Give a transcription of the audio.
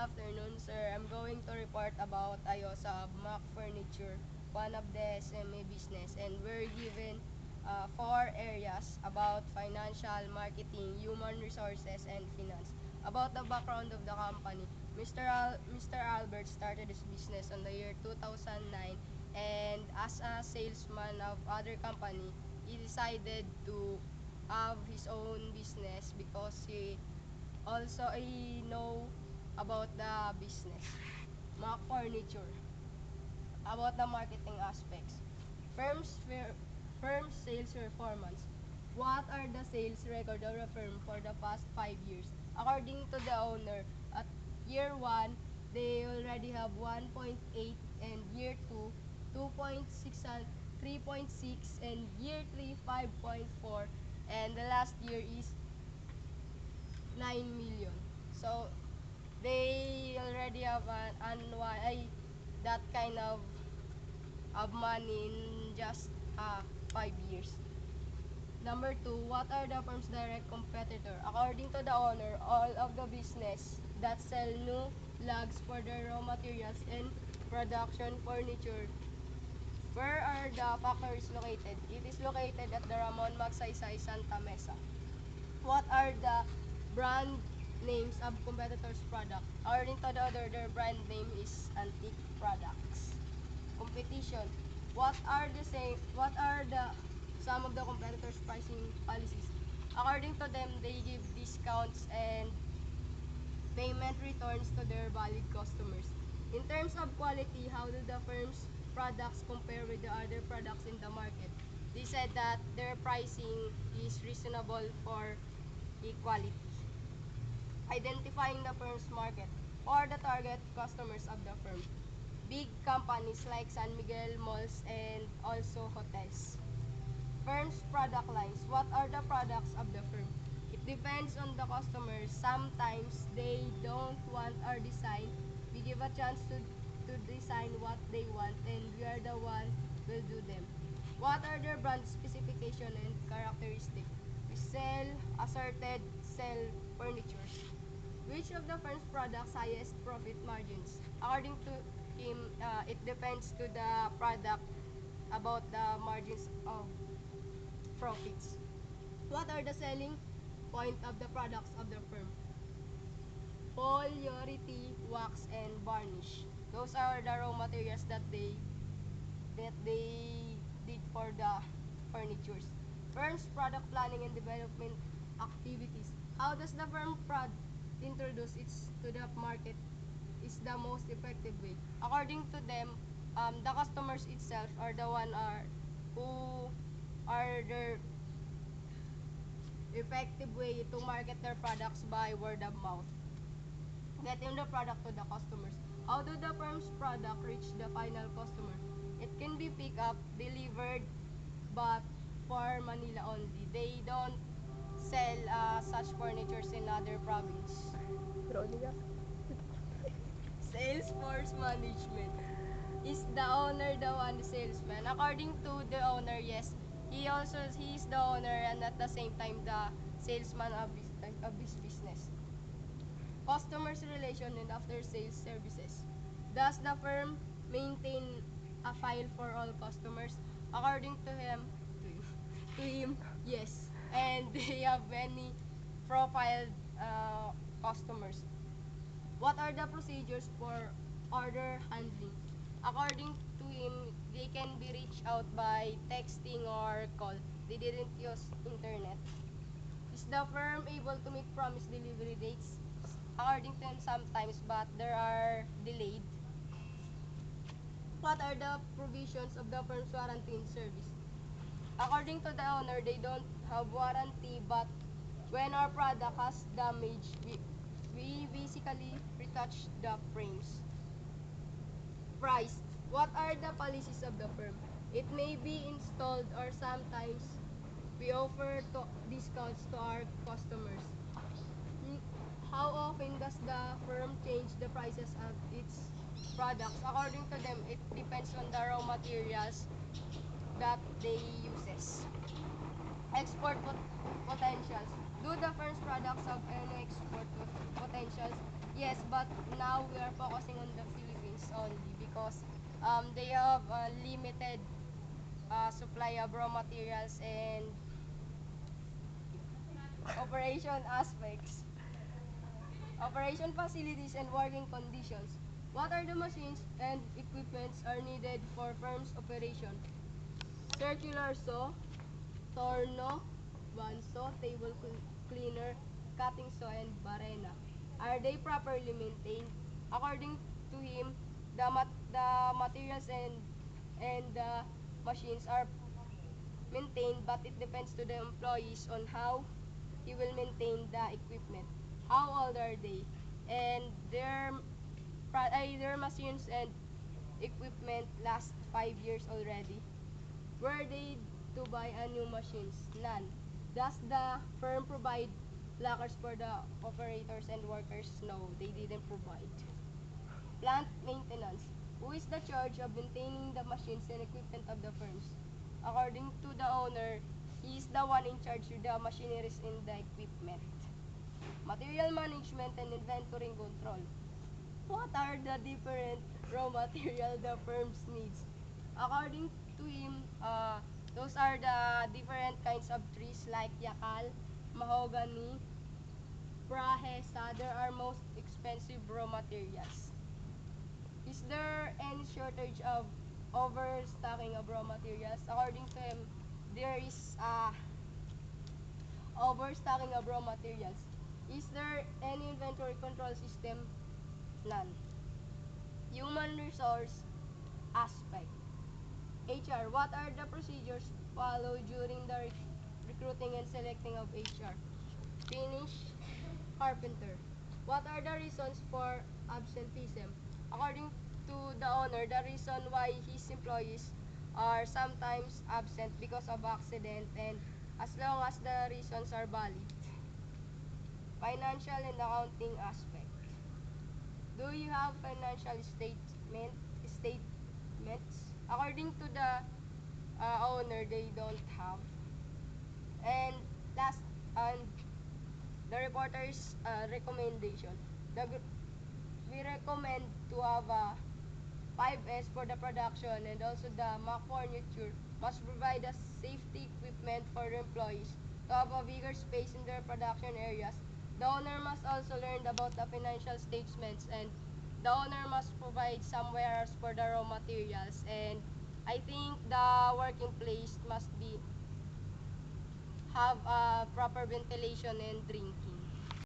afternoon, sir. I'm going to report about Ayosa Mac Furniture, one of the SME business, and we're given four areas about financial, marketing, human resources, and finance. About the background of the company, Mr. Albert started his business on the year 2009, and as a salesman of other company, he decided to have his own business because he know about the business. Mac Furniture, about the marketing aspects. Firm's, firm's sales performance. What are the sales record of the firm for the past 5 years? According to the owner, at year 1, they already have 1.8, and year 2, 2.6, 3.6, and year 3, 5.4, and the last year is 9 million. So they already have an annual that kind of money in just 5 years. Number 2, what are the firm's direct competitor? According to the owner, all of the business that sell new logs for the raw materials and production furniture. Where are the factories located? It is located at the Ramon Magsaysay, Santa Mesa. What are the brand names of competitors' product? According to the other, their brand name is Antique Products. Competition. What are some of the competitors' pricing policies? According to them, they give discounts and payment returns to their valued customers. In terms of quality, how do the firm's products compare with the other products in the market? They said that their pricing is reasonable for equality. Identifying the firm's market or the target customers of the firm. Big companies like San Miguel malls and also hotels. Firm's product lines. What are the products of the firm? It depends on the customers. Sometimes they don't want our design. We give a chance to design what they want, and we are the one will do them. What are their brand specification and characteristic? We sell assorted sell furnitures. Which of the firm's products highest profit margins? According to him, it depends to the product about the margins of profits. What are the selling point of the products of the firm? Polyurethane, wax, and varnish. Those are the raw materials that they did for the furnitures. Firm's product planning and development activities. How does the firm introduce it to the market is the most effective way? According to them, the customers itself are the one who are their effective way to market their products by word of mouth. Getting the product to the customers. How do the firm's product reach the final customer? It can be picked up, delivered, but for Manila only. They don't sell such furnitures in other province. Salesforce management. Is the owner the one the salesman? According to the owner, yes. He is the owner and at the same time the salesman of his business. Customers relation and after sales services. Does the firm maintain a file for all customers? According to him, yes. And they have many profiled customers. What are the procedures for order handling? According to him, they can be reached out by texting or call. They didn't use internet. Is the firm able to meet promised delivery dates? According to him, sometimes, but there are delayed. What are the provisions of the firm's warranty and service? According to the owner, they don't have warranty, but when our product has damage, we basically retouch the frames. Price. What are the policies of the firm? It may be installed or sometimes we offer discounts to our customers. How often does the firm change the prices of its products? According to them, it depends on the raw materials that they uses. Export potentials. Do the firm's products have any export potentials? Yes, but now we are focusing on the Philippines only because they have limited supply of raw materials and operation aspects, operation facilities and working conditions. What are the machines and equipments are needed for firm's operation? Circular saw, torno, bandsaw, table cleaner, cutting saw, and barena. Are they properly maintained? According to him, the materials and the machines are maintained, but it depends to the employees on how he will maintain the equipment. How old are they? And their machines and equipment last 5 years already. Were they to buy a new machines? None. Does the firm provide lockers for the operators and workers? No, they didn't provide. Plant maintenance. Who is the charge of maintaining the machines and equipment of the firms? According to the owner, he is the one in charge of the machineries and the equipment. Material management and inventory control. What are the different raw material the firms needs? According to him, those are the different kinds of trees like yakal, mahogany, prahe, cedar are most expensive raw materials. Is there any shortage of overstocking of raw materials? According to him, there is overstocking of raw materials. Is there any inventory control system? None. Human resource aspect. HR, what are the procedures followed during the recruiting and selecting of HR? Finish, carpenter. What are the reasons for absenteeism? According to the owner, the reason why his employees are sometimes absent because of accident and as long as the reasons are valid. Financial and accounting aspect. Do you have financial statements? According to the owner, they don't have. And last, and the reporter's recommendation. The, we recommend to have a 5S for the production and also the Mac furniture must provide a safety equipment for the employees to have a bigger space in their production areas. The owner must also learn about the financial statements and the owner must provide some warehouse for the raw materials and I think the working place must be have proper ventilation and drinking.